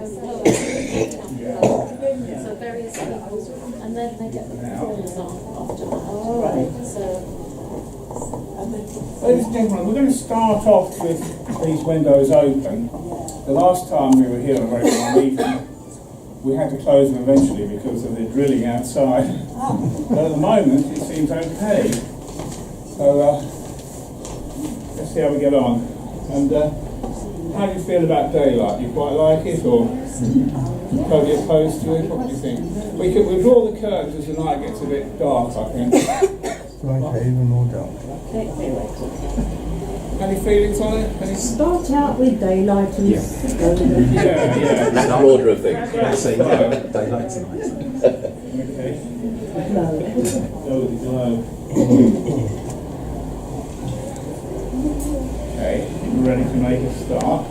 So various people, and then they get the performers on after that. Ladies and gentlemen, we're going to start off with these windows open. The last time we were here on a very long evening, we had to close them eventually because of the drilling outside. But at the moment, it seems okay. So let's see how we get on. And how do you feel about daylight? Do you quite like it, or totally opposed to it? What do you think? We'll draw the curtains as the night gets a bit dark, I think. Right, even more dark. Any feelings on it? Start out with daylight and Yeah. That's the order of things. That's it, daylight tonight. Okay. glow. Go with the glow. Okay, we're ready to make a start.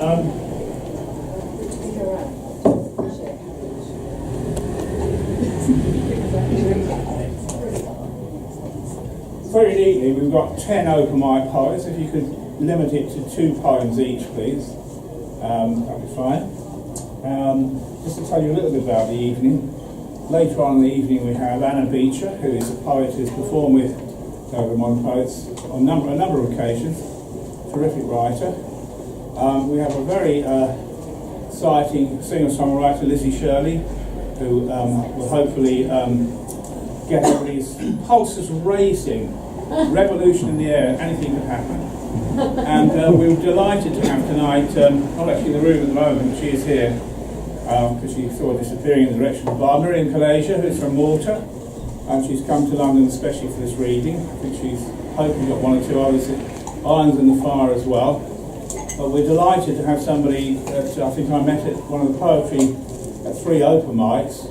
Very neatly, we've got 10 open mic poets. If you could limit it to 2 poems each, please, that'd be fine. Just to tell you a little bit about the evening. Later on in the evening we have Anna Beecher, who is a poet who's performed with Open Mic Poets on a number of occasions. Terrific writer. We have a very exciting singer-songwriter, Lizzie Shirley, who will hopefully get everybody's pulses racing. Revolution in the air, anything could happen. And we were delighted to have tonight, not actually in the room at the moment, she is here, because she saw disappearing in the direction of the bar, Miriam Kalasia, who's from Malta, and she's come to London especially for this reading. I think she's hopefully got 1 or 2 others, irons in the fire as well. But we're delighted to have somebody that I think I met at one of the poetry at 3 open mics,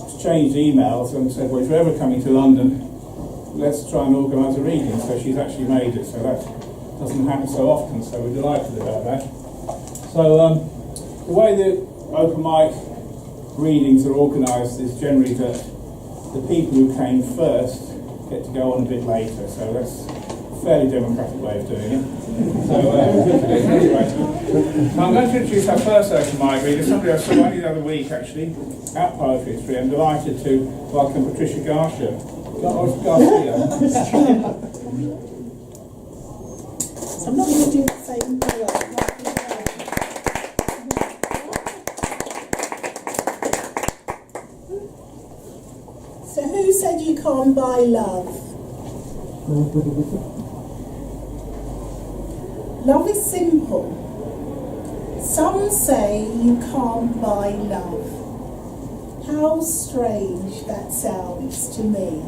exchanged emails and said, well, if you're ever coming to London, let's try and organise a reading. So she's actually made it, so that doesn't happen so often, so we're delighted about that. So the way the open mic readings are organised is generally that the people who came first get to go on a bit later, so that's a fairly democratic way of doing it. So anyway, I'm going to introduce our first open mic reader, somebody I saw only the other week actually, at Poetry History. I'm delighted to welcome Patricia Garcia. I'm not going to do the same thing. So who said you can't buy love? Love is simple. Some say you can't buy love. How strange that sounds to me.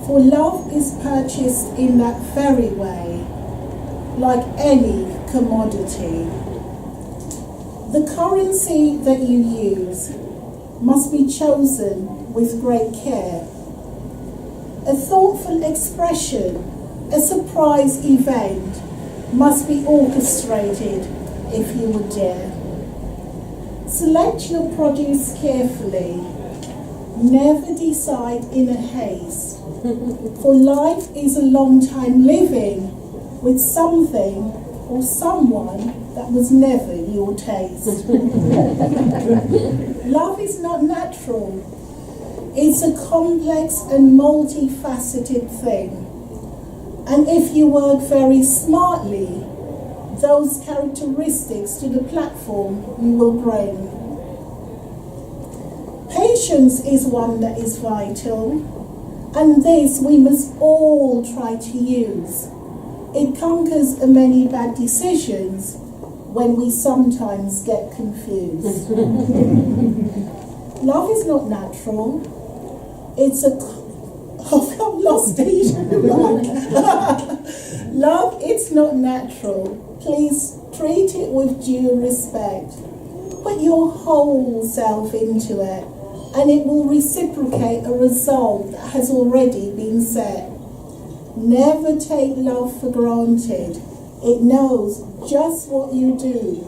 For love is purchased in that very way, like any commodity. The currency that you use must be chosen with great care. A thoughtful expression, a surprise event, must be orchestrated if you would dare. Select your produce carefully. Never decide in a haste. For life is a long time living with something or someone that was never your taste. Love is not natural. It's a complex and multifaceted thing. And if you work very smartly, those characteristics to the platform you will bring. Patience is one that is vital, and this we must all try to use. It conquers many bad decisions when we sometimes get confused. Love is not natural. It's a... I've lost it. Love, it's not natural. Please treat it with due respect. Put your whole self into it, and it will reciprocate a result that has already been set. Never take love for granted. It knows just what you do.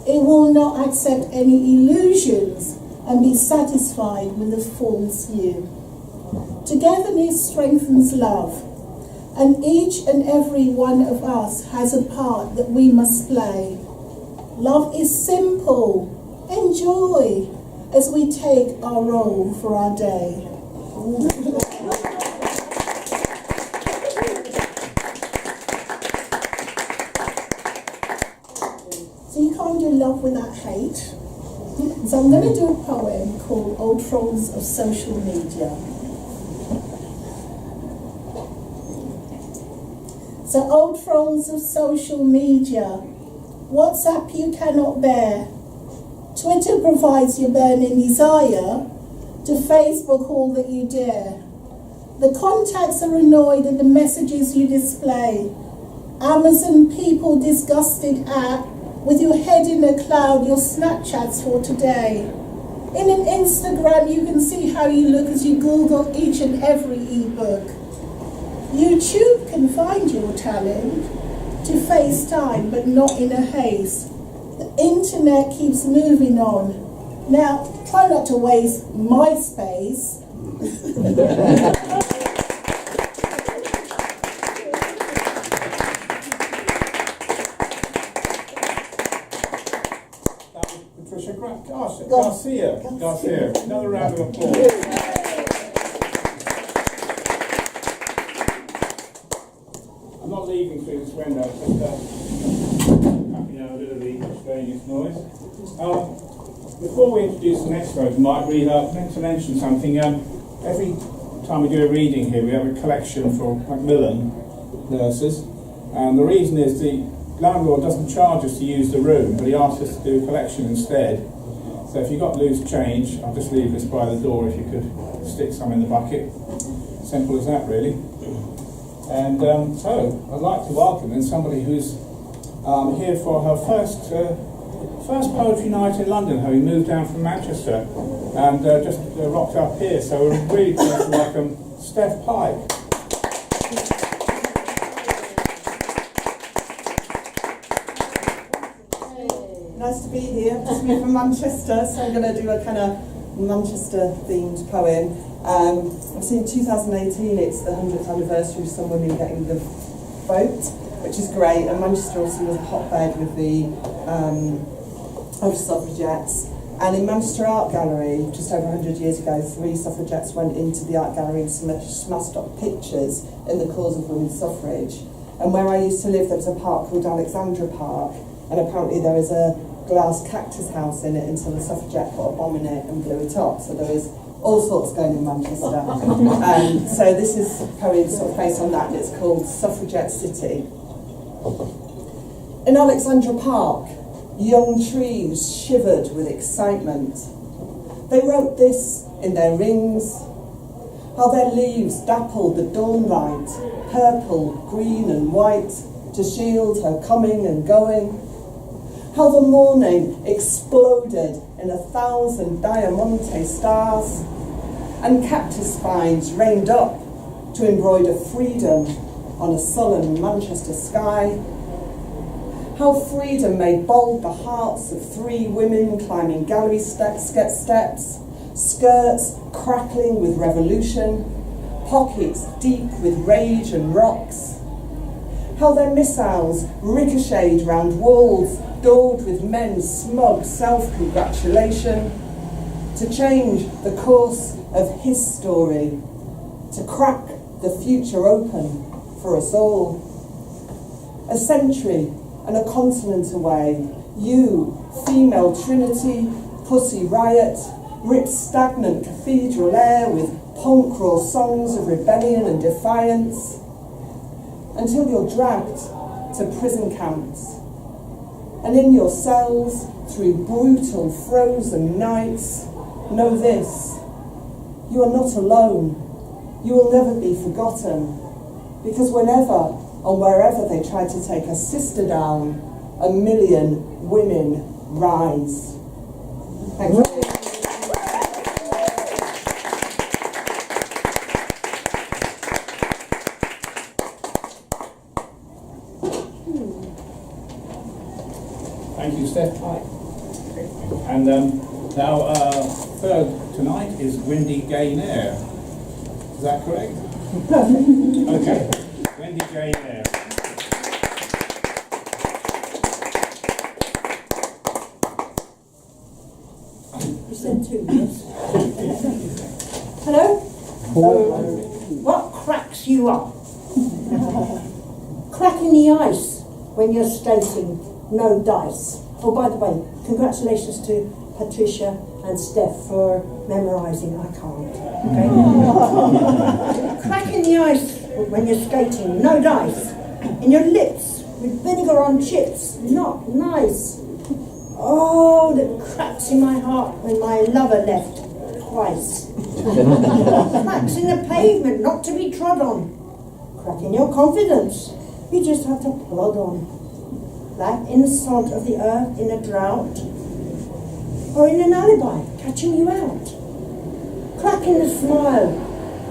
It will not accept any illusions and be satisfied with a false view. Togetherness strengthens love, and each and every one of us has a part that we must play. Love is simple. Enjoy as we take our roll for our day. So you can't do love without hate. So I'm going to do a poem called Old Trolls of Social Media. So old trolls of social media, WhatsApp you cannot bear, Twitter provides your burning desire, to Facebook all that you dare. The contacts are annoyed at the messages you display. Amazon people disgusted at, with your head in a cloud, your Snapchats for today. In an Instagram you can see how you look as you Google each and every ebook. YouTube can find your talent to FaceTime, but not in a haste. The internet keeps moving on. Now, try not to waste my space. That was Patricia Garcia. Another round of applause. I'm not leaving through this window, just tapping out a bit of the strange noise. Before we introduce the next poet, I might read up, meant to mention something. Every time we do a reading here, we have a collection for Macmillan nurses, and the reason is the landlord doesn't charge us to use the room, but he asks us to do a collection instead. So if you've got loose change, I'll just leave this by the door if you could stick some in the bucket. Simple as that, really. And so I'd like to welcome in somebody who's here for her first poetry night in London, having moved down from Manchester, and just rocked up here. So we're really pleased to welcome Steph Pike. Nice to be here. Just moved from Manchester, so I'm going to do a kind of Manchester-themed poem. Obviously in 2018 it's the 100th anniversary of some women getting the vote, which is great, and Manchester obviously was a hotbed with the suffragettes. And in Manchester Art Gallery, just over 100 years ago, 3 suffragettes went into the art gallery and smashed up pictures in the cause of women's suffrage. And where I used to live, there was a park called Alexandra Park, and apparently there was a glass cactus house in it until the suffragette put a bomb in it and blew it up. So there was all sorts going in Manchester. So this is a poem sort of based on that, and it's called Suffragette City. In Alexandra Park, young trees shivered with excitement. They wrote this in their rings, how their leaves dappled the dawn light, purple, green and white, to shield her coming and going. How the morning exploded in 1,000 diamante stars, and cactus spines rained up to embroider freedom on a sullen Manchester sky. How freedom made bold the hearts of 3 women climbing gallery steps, skirts crackling with revolution, pockets deep with rage and rocks. How their missiles ricocheted round walls dawdled with men's smug self-congratulation, to change the course of his story, to crack the future open for us all. A century and a continent away, you, female trinity, pussy riot, rip stagnant cathedral air with punk raw songs of rebellion and defiance, until you're dragged to prison camps. And in your cells, through brutal frozen nights, know this: you are not alone. You will never be forgotten, because whenever and wherever they try to take a sister down, 1 million women rise. Thank you. Thank you, Steph Pike. And now, third tonight is Wendy Gaynaire. Is that correct? Okay, Wendy Gaynaire. You said 2, yes. Hello? What cracks you up? Cracking the ice when you're skating, no dice. Oh, by the way, congratulations to Patricia and Steph for memorising. I can't. Okay? Cracking the ice when you're skating, no dice. And your lips with vinegar on chips, not nice. Oh, the cracks in my heart when my lover left twice. Cracks in the pavement, not to be trod on. Crack in your confidence, you just have to plod on. Like in the sod of the earth in a drought, or in an alibi catching you out. Crack in the smile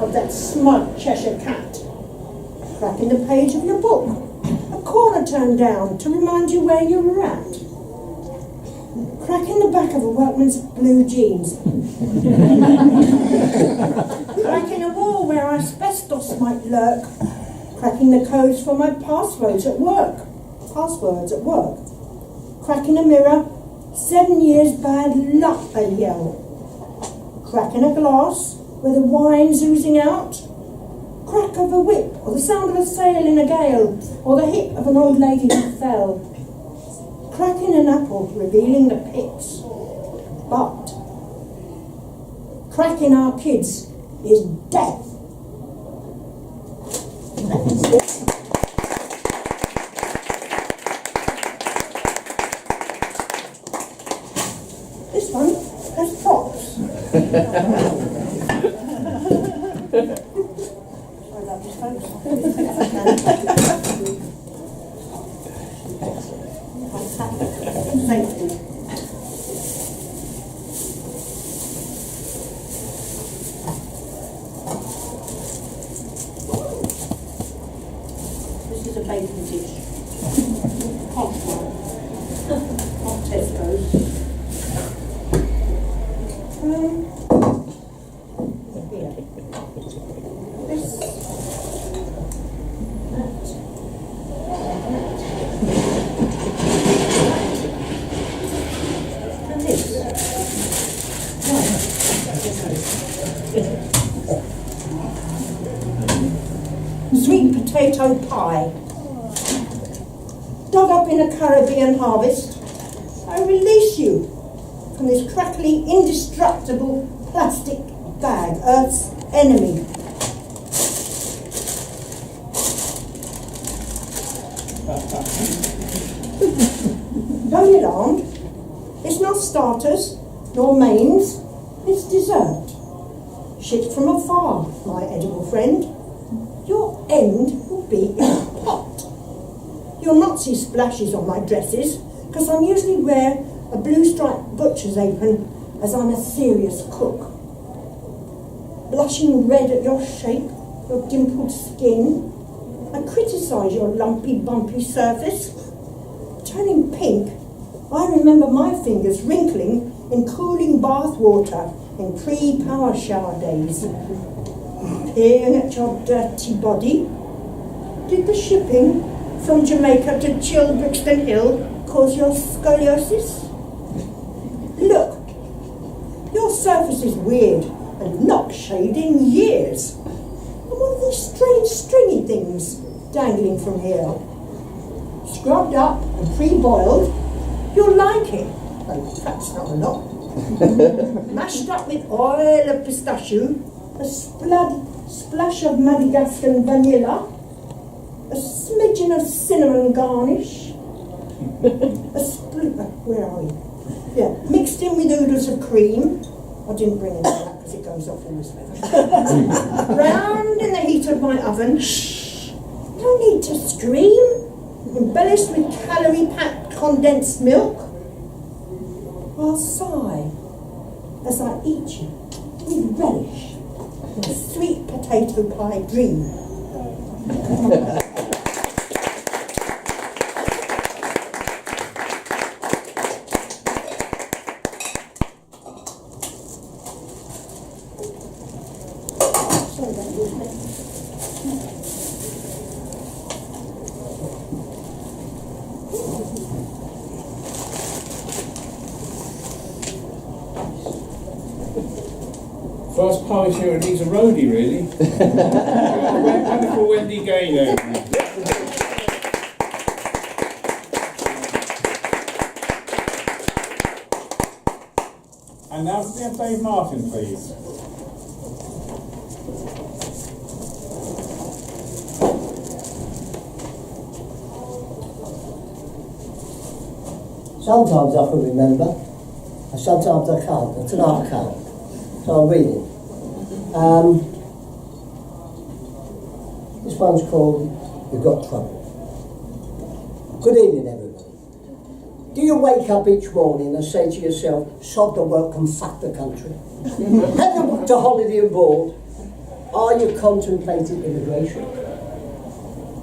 of that smug Cheshire cat. Crack in the page of your book, a corner turned down to remind you where you were at. Crack in the back of a workman's blue jeans. Crack in a wall where asbestos might lurk. Cracking the codes for my passwords at work. Crack in a mirror, 7 years bad luck, they yell. Crack in a glass where the wine's oozing out. Crack of a whip, or the sound of a sail in a gale, or the hip of an old lady who fell. Crack in an apple, revealing the pips. But cracking our kids is death. This one has props. Sorry about this, folks. Thank you. This is a bacon dish. Hot one. Hot Tesco's. Here. This. That. And this. Sweet potato pie. Dug up in a Caribbean harvest, I release you from this crackly, indestructible plastic bag, Earth's enemy. Don't be alarmed. It's not starters, nor mains, it's dessert. Shipped from afar, my edible friend. Your end will be in a pot. You'll not see splashes on my dresses, because I usually wear a blue-striped butcher's apron as I'm a serious cook. Blushing red at your shape, your dimpled skin, I criticise your lumpy, bumpy surface. Turning pink, I remember my fingers wrinkling in cooling bath water in pre-power shower days. Peering at your dirty body. Did the shipping from Jamaica to chill Brixton Hill cause your scoliosis? Look, your surface is weird and not shaved in years. And what are these strange stringy things dangling from here? Scrubbed up and pre-boiled, you'll like it, though perhaps not a lot. Mashed up with oil of pistachio, a splash of Madagascan vanilla, a smidgen of cinnamon garnish, where are we? Yeah, mixed in with oodles of cream. I didn't bring any of that because it goes off in this weather. Browned in the heat of my oven. Shh! No need to scream. Embellished with calorie-packed condensed milk. I'll sigh as I eat you with relish. A sweet potato pie dream. First poetry needs a roadie, really. Wonderful Wendy Gaynaire. And now can we have Dave Martin, please? Sometimes I can remember, and sometimes I can't, and tonight I can't. So I'll read it. This one's called You've Got Trouble. Good evening, everybody. Do you wake up each morning and say to yourself, sod the work and fuck the country? Have you booked a holiday abroad? Are you contemplating immigration?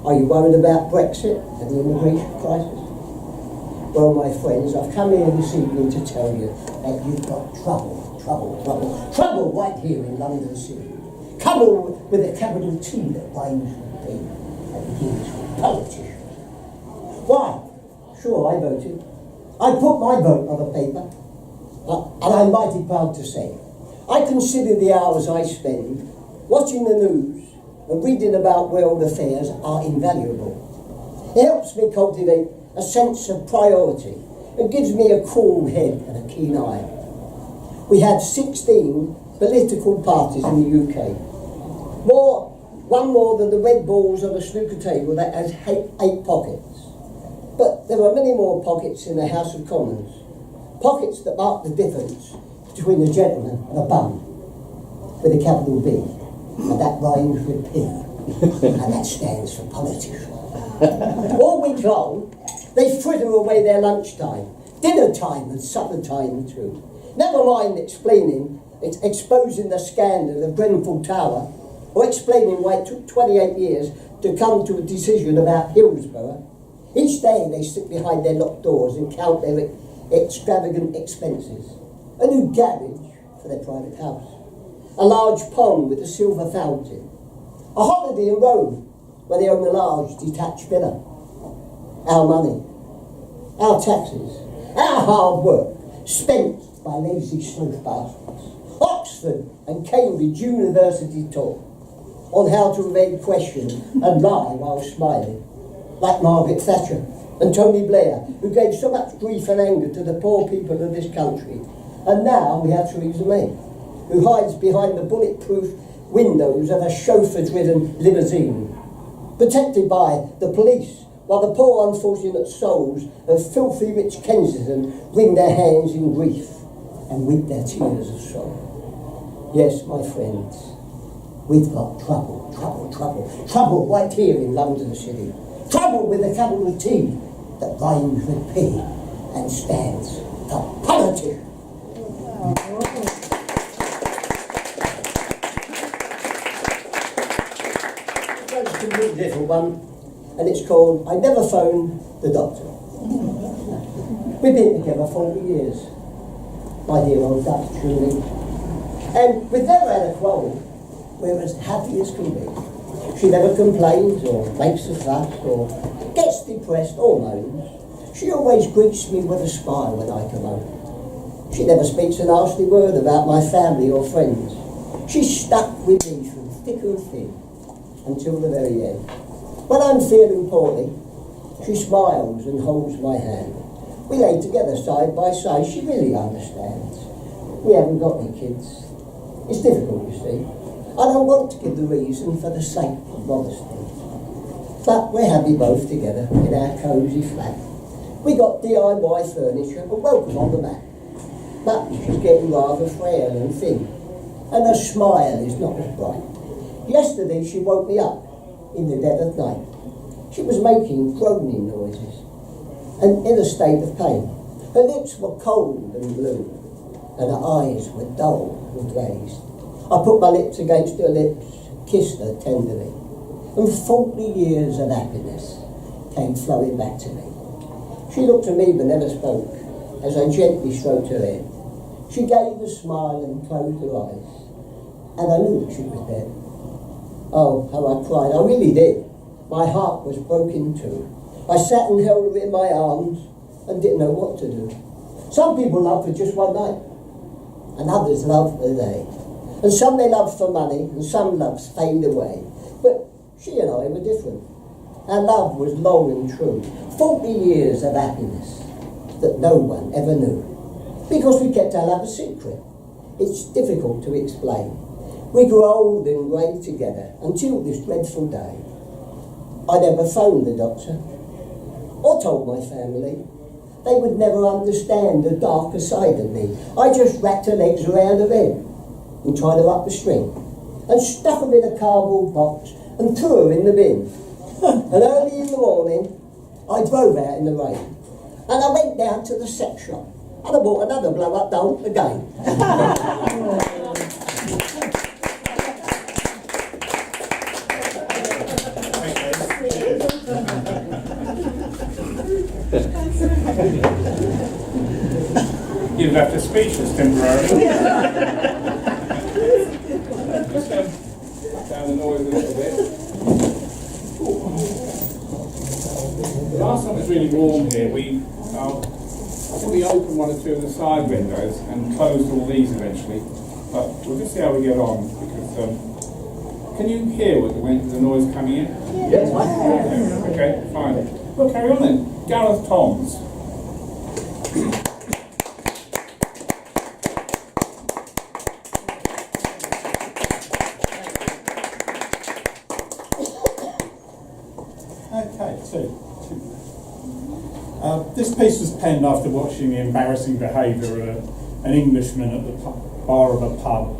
Are you worried about Brexit and the immigration crisis? Well, my friends, I've come here this evening to tell you that you've got trouble right here in London City. Trouble with a capital T that rhymes with P and begins with politician. Why? Sure, I voted. I put my vote on the paper, and I'm mighty proud to say I consider the hours I spend watching the news and reading about world affairs are invaluable. It helps me cultivate a sense of priority and gives me a cool head and a keen eye. We have 16 political parties in the UK. One more than the red balls on a snooker table that has 8 pockets. But there are many more pockets in the House of Commons. Pockets that mark the difference between a gentleman and a bum, with a capital B, and that rhymes with P, and that stands for politician. All week long, they fritter away their lunchtime, dinner time and supper time too. Never mind exposing the scandal of Grenfell Tower, or explaining why it took 28 years to come to a decision about Hillsborough. Each day they sit behind their locked doors and count their extravagant expenses. A new garage for their private house, a large pond with a silver fountain, a holiday in Rome where they own a large detached villa. Our money, our taxes, our hard work, spent by lazy sleuth bastards. Oxford and Cambridge University taught on how to evade questions and lie while smiling, like Margaret Thatcher and Tony Blair, who gave so much grief and anger to the poor people of this country. And now we have Theresa May, who hides behind the bulletproof windows of a chauffeur-driven limousine, protected by the police, while the poor unfortunate souls of filthy rich Kensington wring their hands in grief and weep their tears of sorrow. Yes, my friends, we've got trouble right here in London City. Trouble with a capital T that rhymes with P and stands for politician. That's a good little one, and it's called I Never Phoned the Doctor. We've been together 40 years, my dear old Dutch Julie, and we've never had a quarrel. We're as happy as can be. She never complains or makes a fuss or gets depressed or moans. She always greets me with a smile when I come home. She never speaks a nasty word about my family or friends. She's stuck with me through thick and thin until the very end. When I'm feeling poorly, she smiles and holds my hand. We lay together side by side. She really understands. We haven't got any kids. It's difficult, you see. I don't want to give the reason for the sake of modesty. But we're happy both together in our cosy flat. We got DIY furniture and welcome on the mat. But she's getting rather frail and thin, and her smile is not as bright. Yesterday she woke me up in the dead of night. She was making groaning noises and in a state of pain. Her lips were cold and blue, and her eyes were dull and glazed. I put my lips against her lips, kissed her tenderly, and 40 years of happiness came flowing back to me. She looked at me but never spoke as I gently stroked her head. She gave a smile and closed her eyes, and I knew that she was dead. Oh, how I cried, I really did. My heart was broken too. I sat and held her in my arms and didn't know what to do. Some people love for just one night, and others love for a day. And some they loved for money, and some loves fade away. But she and I were different. Our love was long and true. 40 years of happiness that no one ever knew. Because we kept our love a secret. It's difficult to explain. We grew old and grey together until this dreadful day. I never phoned the doctor or told my family. They would never understand the darker side of me. I just wrapped her legs around her bed and tied her up a string and stuck her in a cardboard box and threw her in the bin. And early in the morning, I drove out in the rain and I went down to the sex shop and I bought another blow-up doll again. You left us speechless temporarily. Just down the noise a little bit. The last time it was really warm here, we opened one or two of the side windows and closed all these eventually. But we'll just see how we get on because can you hear what the noise coming in? Yes. Okay, fine. Well, carry on then. Gareth Toms. Okay, this piece was penned after watching the embarrassing behaviour of an Englishman at the bar of a pub.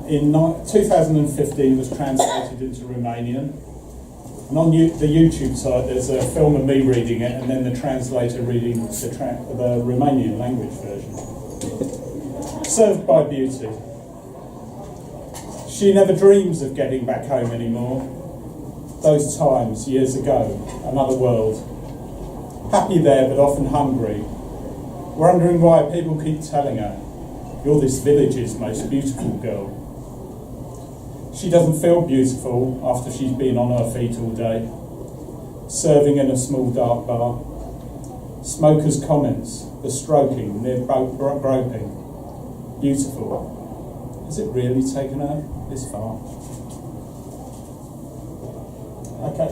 In 2015 it was translated into Romanian. And on the YouTube site there's a film of me reading it and then the translator reading the Romanian language version. Served by beauty. She never dreams of getting back home anymore. Those times, years ago, another world. Happy there, but often hungry. Wondering why people keep telling her, "You're this village's most beautiful girl." She doesn't feel beautiful after she's been on her feet all day, serving in a small dark bar. Smokers' comments, the stroking, near groping. Beautiful. Has it really taken her this far? Okay,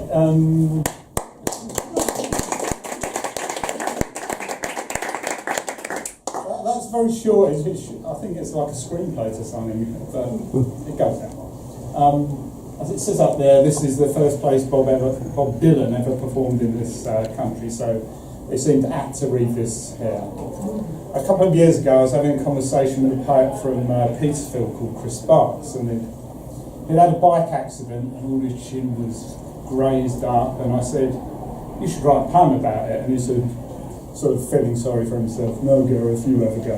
that's very short. I think it's like a screenplay to something, but it goes that way. As it says up there, this is the first place Bob Dylan ever performed in this country, so it seemed apt to read this here. A couple of years ago, I was having a conversation with a poet from Petersfield called Chris Sparks, and he'd had a bike accident and all his chin was grazed up, and I said, "You should write a poem about it." And he said, sort of feeling sorry for himself, "No, Gareth, you have a go."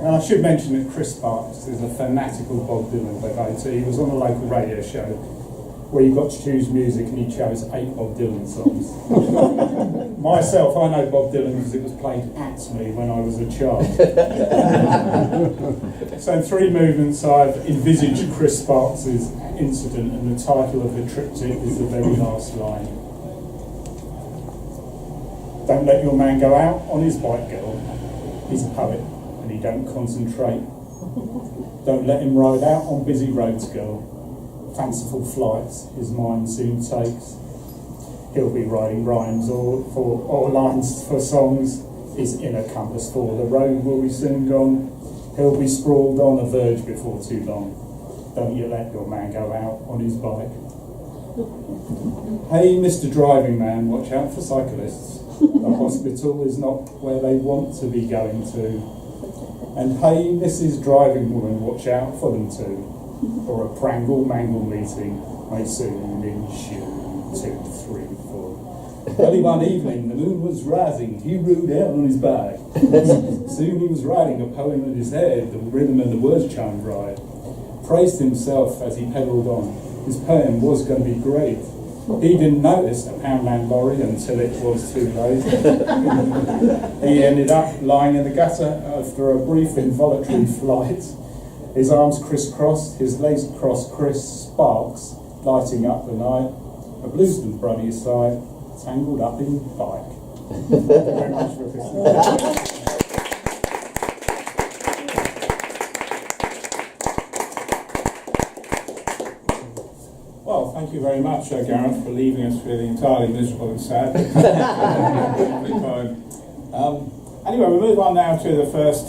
And I should mention that Chris Sparks is a fanatical Bob Dylan devotee. He was on a local radio show where you got to choose music and he chose 8 Bob Dylan songs. Myself, I know Bob Dylan because it was played at me when I was a child. So in 3 movements I've envisaged Chris Sparks' incident, and the title of the triptych is the very last line. Don't let your man go out on his bike, girl. He's a poet and he don't concentrate. Don't let him ride out on busy roads, girl. Fanciful flights his mind soon takes. He'll be writing rhymes or lines for songs. His inner compass for the road will be soon gone. He'll be sprawled on a verge before too long. Don't you let your man go out on his bike. Hey, Mr. Driving Man, watch out for cyclists. The hospital is not where they want to be going to. And hey, Mrs. Driving Woman, watch out for them too. Or a prangle-mangle meeting may soon ensue. 2, 3, 4. Early one evening, the moon was rising. He rode out on his bike. Soon he was writing a poem in his head. The rhythm and the words chimed right. Praised himself as he pedalled on. His poem was going to be great. He didn't notice a Poundland lorry until it was too late. He ended up lying in the gutter after a brief involuntary flight. His arms crisscrossed, his legs crossed Chris Sparks, lighting up the night. A bluesman by his side, tangled up in Pike. Thank you very much for listening. Thank you very much, Gareth, for leaving us feeling entirely miserable and sad. Anyway, we'll move on now to the first